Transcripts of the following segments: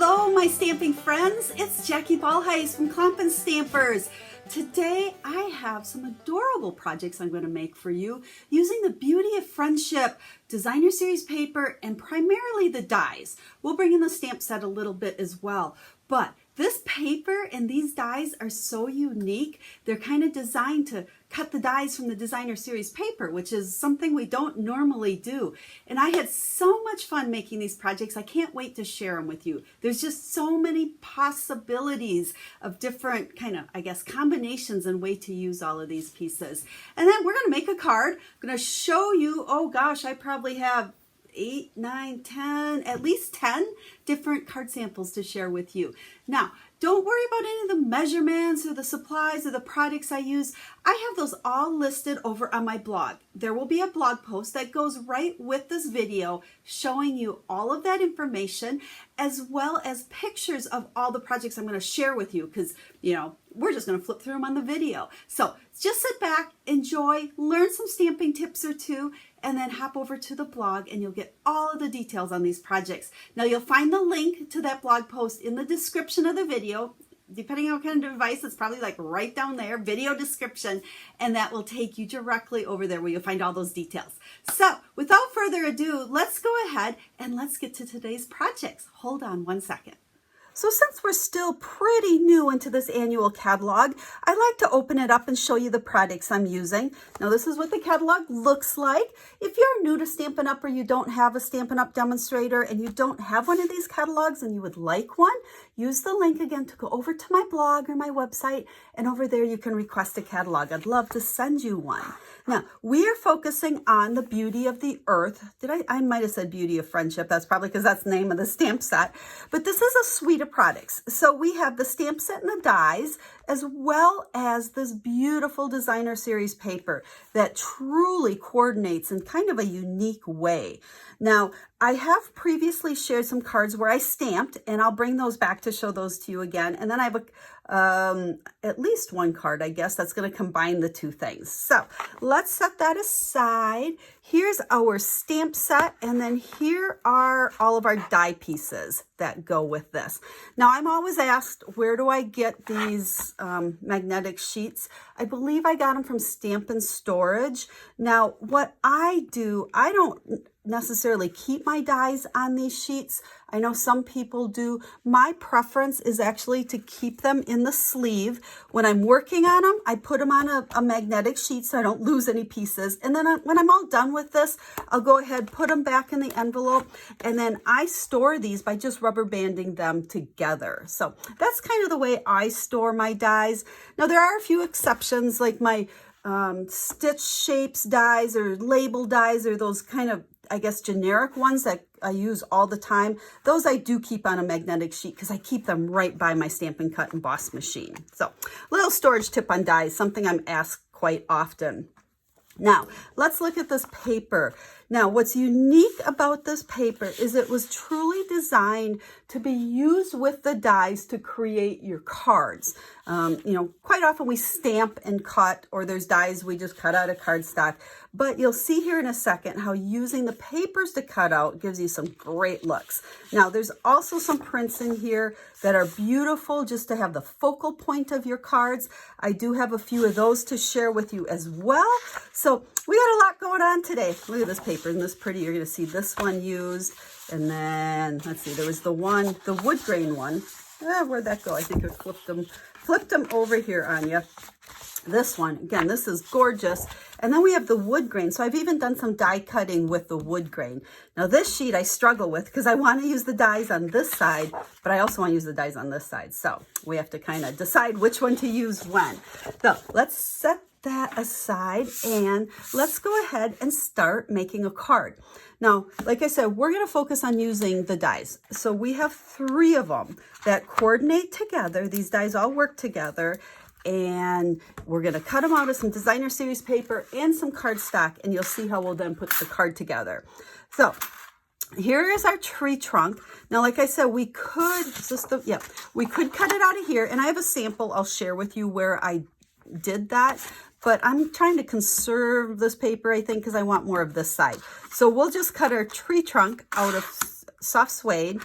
Hello, my stamping friends. It's Jackie Bolhuis from Klompen Stampers. Today, I have some adorable projects I'm going to make for you using the beauty of friendship, designer series paper, and primarily the dies. We'll bring in the stamp set a little bit as well. But this paper and these dies are so unique. They're kind of designed to cut the dies from the designer series paper, which is something we don't normally do. And I had so much fun making these projects. I can't wait to share them with you. There's just so many possibilities of different kind of, I guess, combinations and way to use all of these pieces. And then we're going to make a card. I'm going to show you, oh gosh, I probably have 8, 9, 10, at least 10 different card samples to share with you. Now, don't worry about any of the measurements or the supplies or the products I use. I have those all listed over on my blog. There will be a blog post that goes right with this video showing you all of that information as well as pictures of all the projects I'm going to share with you because, you know, we're just going to flip through them on the video. So just sit back, enjoy, learn some stamping tips or two, and then hop over to the blog and you'll get all of the details on these projects. Now you'll find the link to that blog post in the description of the video. Depending on what kind of device, it's probably like right down there, video description, and that will take you directly over there where you'll find all those details. So without further ado, let's go ahead and let's get to today's projects. Hold on one second. So since we're still pretty new into this annual catalog, I like to open it up and show you the products I'm using. Now this is what the catalog looks like. If you're new to Stampin' Up or you don't have a Stampin' Up demonstrator and you don't have one of these catalogs and you would like one, use the link again to go over to my blog or my website, and over there you can request a catalog. I'd love to send you one. Now, we are focusing on the beauty of the earth. I might have said beauty of friendship. That's probably because that's the name of the stamp set. But this is a suite of products. So we have the stamp set and the dies, as well as this beautiful designer series paper that truly coordinates in kind of a unique way. Now, I have previously shared some cards where I stamped, and I'll bring those back to show those to you again. And then I have at least one card, I guess, that's going to combine the two things. So let's set that aside. Here's our stamp set, and then here are all of our die pieces that go with this. Now, I'm always asked, where do I get these magnetic sheets? I believe I got them from Stampin' Storage. Now, what I do, I don't necessarily keep my dies on these sheets. I know some people do. My preference is actually to keep them in the sleeve. When I'm working on them, I put them on a magnetic sheet so I don't lose any pieces. And then when I'm all done with this, I'll go ahead, put them back in the envelope, and then I store these by just rubber banding them together. So that's kind of the way I store my dies. Now there are a few exceptions, like my stitch shapes dies or label dies, or those kind of, I guess, generic ones that I use all the time. Those I do keep on a magnetic sheet because I keep them right by my Stampin' Cut and Boss machine. So little storage tip on dies, something I'm asked quite often. Now, let's look at this paper. Now, what's unique about this paper is it was truly designed to be used with the dies to create your cards. You know, quite often we stamp and cut, or there's dies we just cut out of cardstock. But you'll see here in a second how using the papers to cut out gives you some great looks. Now, there's also some prints in here that are beautiful just to have the focal point of your cards. I do have a few of those to share with you as well. So we got a lot going on today. Look at this paper, isn't this pretty? You're going to see this one used. And then, let's see, there was the wood grain one. Where'd that go? I think I flipped them over here on you. This one, again, this is gorgeous. And then we have the wood grain. So I've even done some die cutting with the wood grain. Now this sheet I struggle with because I want to use the dies on this side, but I also want to use the dies on this side. So we have to kind of decide which one to use when. So let's set that aside and let's go ahead and start making a card. Now, like I said, we're going to focus on using the dies. So we have 3 of them that coordinate together. These dies all work together. And we're going to cut them out of some designer series paper and some cardstock, and you'll see how we'll then put the card together. So here is our tree trunk. Now, like I said, we could cut it out of here, and I have a sample I'll share with you where I did that. But I'm trying to conserve this paper, I think, because I want more of this side. So we'll just cut our tree trunk out of soft suede.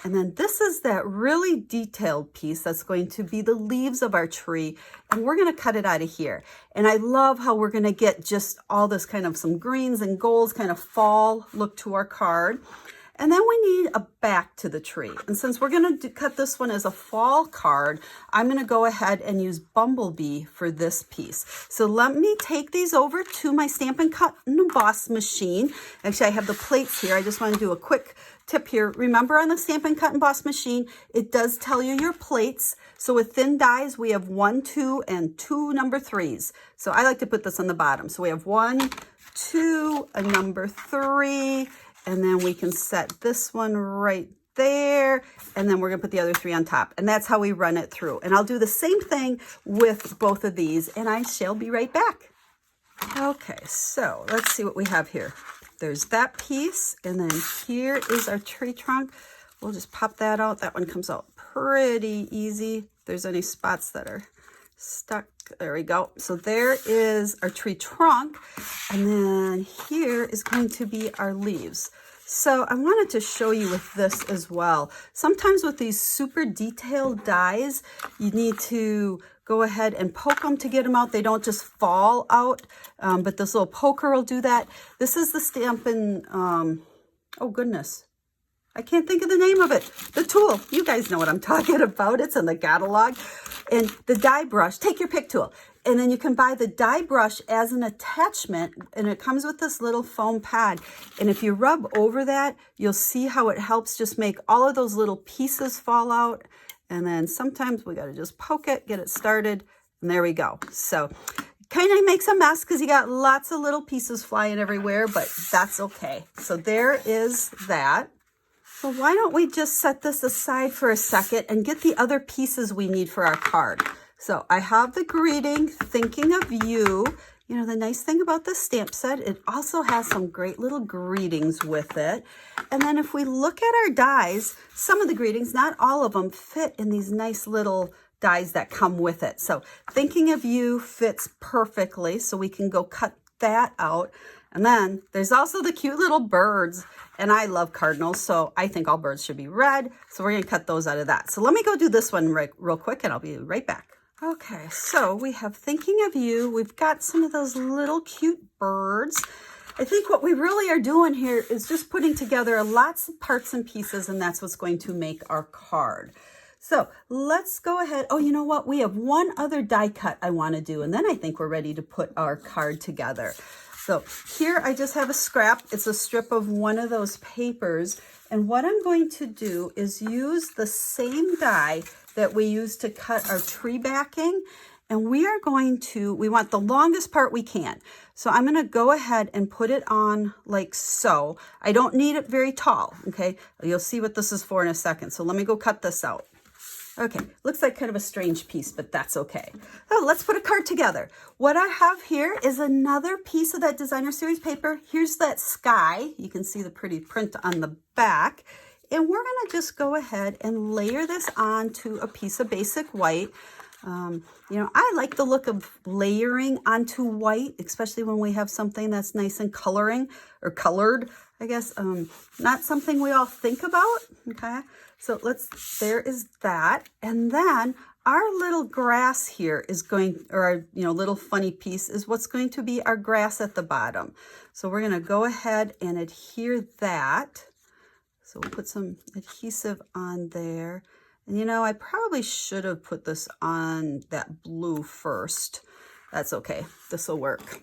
And then this is that really detailed piece that's going to be the leaves of our tree. And we're going to cut it out of here. And I love how we're going to get just all this kind of some greens and golds kind of fall look to our card. And then we need a back to the tree. And since we're going to cut this one as a fall card, I'm going to go ahead and use Bumblebee for this piece. So let me take these over to my Stampin' Cut and Emboss machine. Actually, I have the plates here. I just want to do a quick tip here. Remember, on the Stampin' Cut and Emboss machine, it does tell you your plates. So with thin dies, we have 1, 2, and 2 number 3s. So I like to put this on the bottom. So we have 1, 2, a number 3, and then we can set this one right there, and then we're gonna put the other 3 on top. And that's how we run it through. And I'll do the same thing with both of these, and I shall be right back. Okay, so let's see what we have here. There's that piece, and then here is our tree trunk. We'll just pop that out. That one comes out pretty easy. If there's any spots that are stuck, there we go. So there is our tree trunk, and then here is going to be our leaves. So I wanted to show you with this as well. Sometimes with these super detailed dies, you need to go ahead and poke them to get them out. They don't just fall out, but this little poker will do that. This is the Stampin', oh goodness, I can't think of the name of it. The tool, you guys know what I'm talking about. It's in the catalog. And the die brush, take your pick tool. And then you can buy the die brush as an attachment, and it comes with this little foam pad. And if you rub over that, you'll see how it helps just make all of those little pieces fall out. And then sometimes we got to just poke it, get it started, and there we go. So kind of makes a mess because you got lots of little pieces flying everywhere, but that's okay. So there is that. So why don't we just set this aside for a second and get the other pieces we need for our card. So I have the greeting, thinking of you. You know, the nice thing about this stamp set, it also has some great little greetings with it. And then if we look at our dies, some of the greetings, not all of them, fit in these nice little dies that come with it. So thinking of you fits perfectly, so we can go cut that out. And then there's also the cute little birds. And I love cardinals, so I think all birds should be red. So we're going to cut those out of that. So let me go do this one real quick, and I'll be right back. Okay, so we have thinking of you. We've got some of those little cute birds. I think what we really are doing here is just putting together lots of parts and pieces, and that's what's going to make our card. So let's go ahead. Oh, you know what? We have one other die cut I want to do, and then I think we're ready to put our card together. So here I just have a scrap. It's a strip of one of those papers. And what I'm going to do is use the same die that we used to cut our tree backing. And we want the longest part we can. So I'm going to go ahead and put it on like so. I don't need it very tall, okay? You'll see what this is for in a second. So let me go cut this out. Okay, looks like kind of a strange piece, but that's okay. So let's put a card together. What I have here is another piece of that designer series paper. Here's that sky. You can see the pretty print on the back. And we're gonna just go ahead and layer this onto a piece of basic white. You know, I like the look of layering onto white, especially when we have something that's nice and colored, I guess. Not something we all think about, okay? So there is that. And then our little grass here is our little funny piece is what's going to be our grass at the bottom. So we're gonna go ahead and adhere that. So we'll put some adhesive on there. And you know, I probably should have put this on that blue first. That's okay, this will work.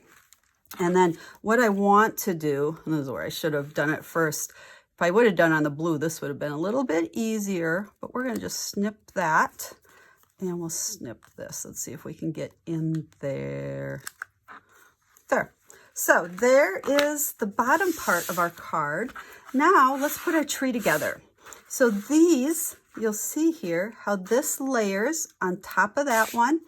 And then what I want to do, and this is where I should have done it first. If I would have done on the blue, this would have been a little bit easier, but we're gonna just snip that and we'll snip this. Let's see if we can get in there. There. So there is the bottom part of our card. Now let's put our tree together. So these, you'll see here how this layers on top of that one,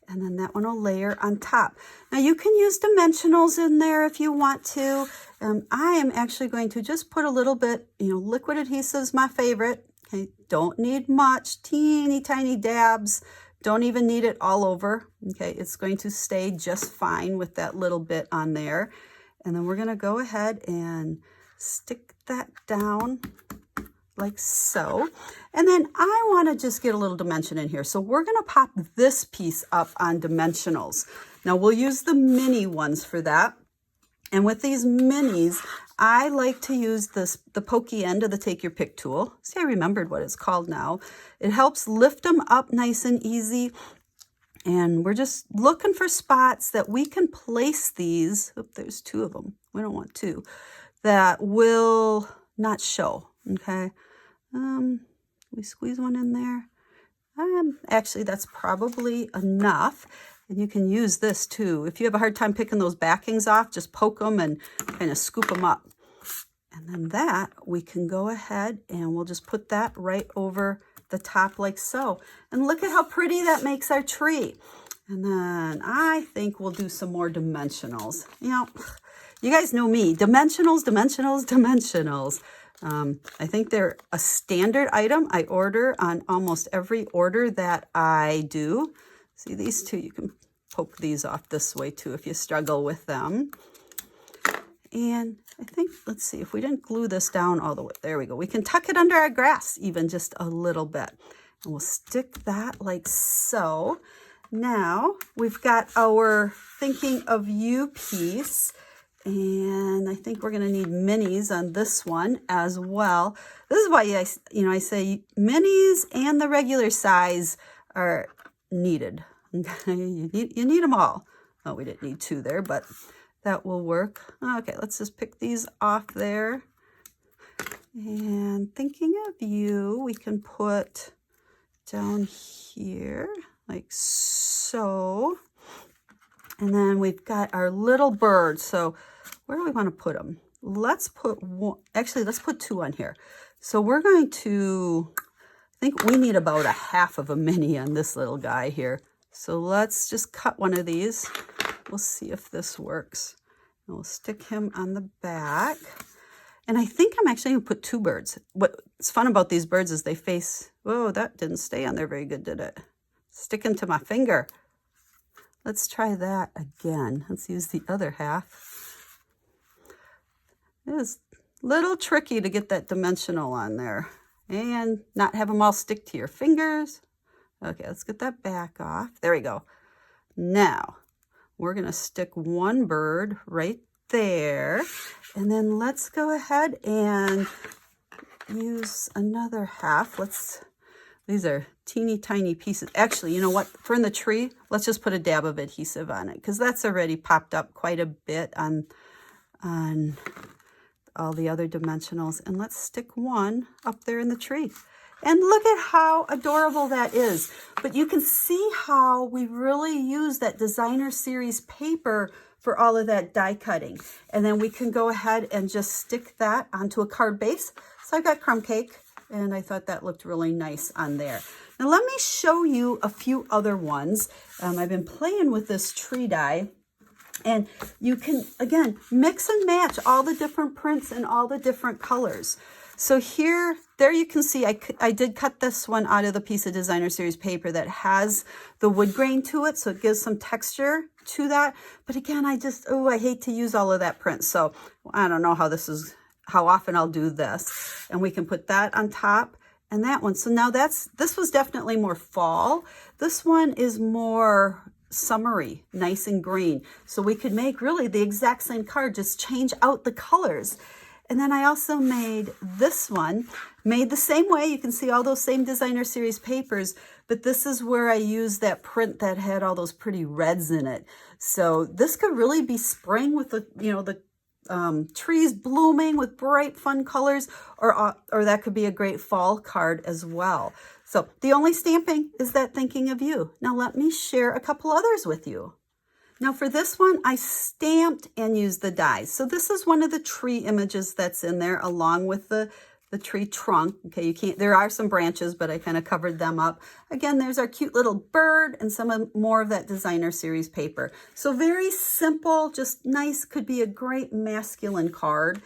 and then that one will layer on top. Now you can use dimensionals in there if you want to. I am actually going to just put a little bit, liquid adhesive is my favorite. Okay, don't need much, teeny tiny dabs. Don't even need it all over. Okay, it's going to stay just fine with that little bit on there. And then we're gonna go ahead and stick that down like so. And then I want to just get a little dimension in here. So we're going to pop this piece up on dimensionals. Now we'll use the mini ones for that. And with these minis, I like to use the pokey end of the Take Your Pick tool. See, I remembered what it's called now. It helps lift them up nice and easy. And we're just looking for spots that we can place these. Oh, there's two of them. We don't want two. That will not show, okay? We squeeze one in there. Actually, that's probably enough. And you can use this too. If you have a hard time picking those backings off, just poke them and kind of scoop them up. And then that, we can go ahead and we'll just put that right over the top like so. And look at how pretty that makes our tree. And then I think we'll do some more dimensionals. You know, you guys know me, dimensionals, dimensionals, dimensionals. I think they're a standard item I order on almost every order that I do. See these two, you can poke these off this way too if you struggle with them. And I think, let's see, if we didn't glue this down all the way, there we go. We can tuck it under our grass even just a little bit. And we'll stick that like so. Now we've got our Thinking of You piece. And I think we're going to need minis on this one as well. This is why I say minis and the regular size are needed. Okay, you need them all. Oh, we didn't need two there, but that will work. Okay, let's just pick these off there. And Thinking of You, we can put down here like so. And then we've got our little bird. So where do we want to put them? Let's put one, actually, let's put two on here. So we're going to, I think we need about a half of a mini on this little guy here. So let's just cut one of these. We'll see if this works. And we'll stick him on the back. And I think I'm actually going to put two birds. What's fun about these birds is they face, whoa, that didn't stay on there very good, did it? Sticking to my finger. Let's try that again. Let's use the other half. It is a little tricky to get that dimensional on there and not have them all stick to your fingers. Okay, let's get that back off. There we go. Now, we're going to stick one bird right there. And then let's go ahead and use another half. These are teeny tiny pieces. Actually, you know what? For in the tree, let's just put a dab of adhesive on it because that's already popped up quite a bit on all the other dimensionals. And let's stick one up there in the tree. And look at how adorable that is. But you can see how we really use that designer series paper for all of that die cutting. And then we can go ahead and just stick that onto a card base. So I've got crumb cake, and I thought that looked really nice on there. Now let me show you a few other ones. I've been playing with this tree die. And you can, again, mix and match all the different prints and all the different colors. So there you can see I did cut this one out of the piece of designer series paper that has the wood grain to it. So it gives some texture to that. But again, I hate to use all of that print. So I don't know how often I'll do this. And we can put that on top and that one. So now this was definitely more fall. This one is more summery, nice and green. So we could make really the exact same card, just change out the colors. And then I also made this one, made the same way. You can see all those same designer series papers, but this is where I used that print that had all those pretty reds in it. So this could really be spring with the trees blooming with bright, fun colors, or that could be a great fall card as well. So the only stamping is that Thinking of You. Now let me share a couple others with you. Now for this one, I stamped and used the dies. So this is one of the tree images that's in there along with the tree trunk. Okay, there are some branches, but I kind of covered them up. Again, there's our cute little bird and more of that designer series paper. So very simple, just nice, could be a great masculine card.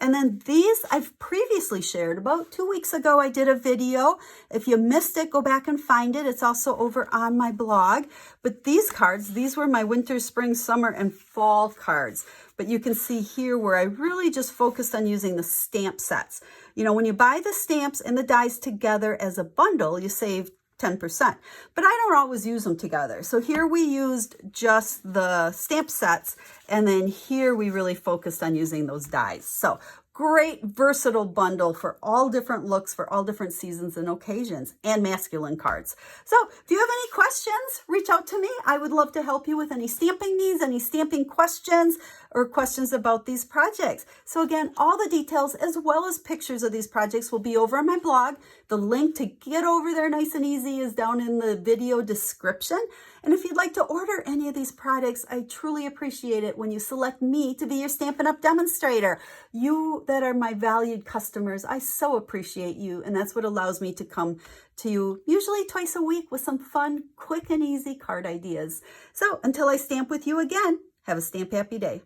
And then these I've previously shared. About 2 weeks ago, I did a video. If you missed it, go back and find it. It's also over on my blog. But these cards, these were my winter, spring, summer, and fall cards. But you can see here where I really just focused on using the stamp sets. You know, when you buy the stamps and the dies together as a bundle, you save 10%, but I don't always use them together. So here we used just the stamp sets, and then here we really focused on using those dies. So great versatile bundle for all different looks, for all different seasons and occasions, and masculine cards. So if you have any questions, reach out to me. I would love to help you with any stamping needs, any stamping questions, or questions about these projects. So again, all the details as well as pictures of these projects will be over on my blog. The link to get over there nice and easy is down in the video description. And if you'd like to order any of these products, I truly appreciate it when you select me to be your Stampin' Up! Demonstrator. You that are my valued customers, I so appreciate you, and that's what allows me to come to you usually twice a week with some fun, quick and easy card ideas. So until I stamp with you again, have a stamp happy day.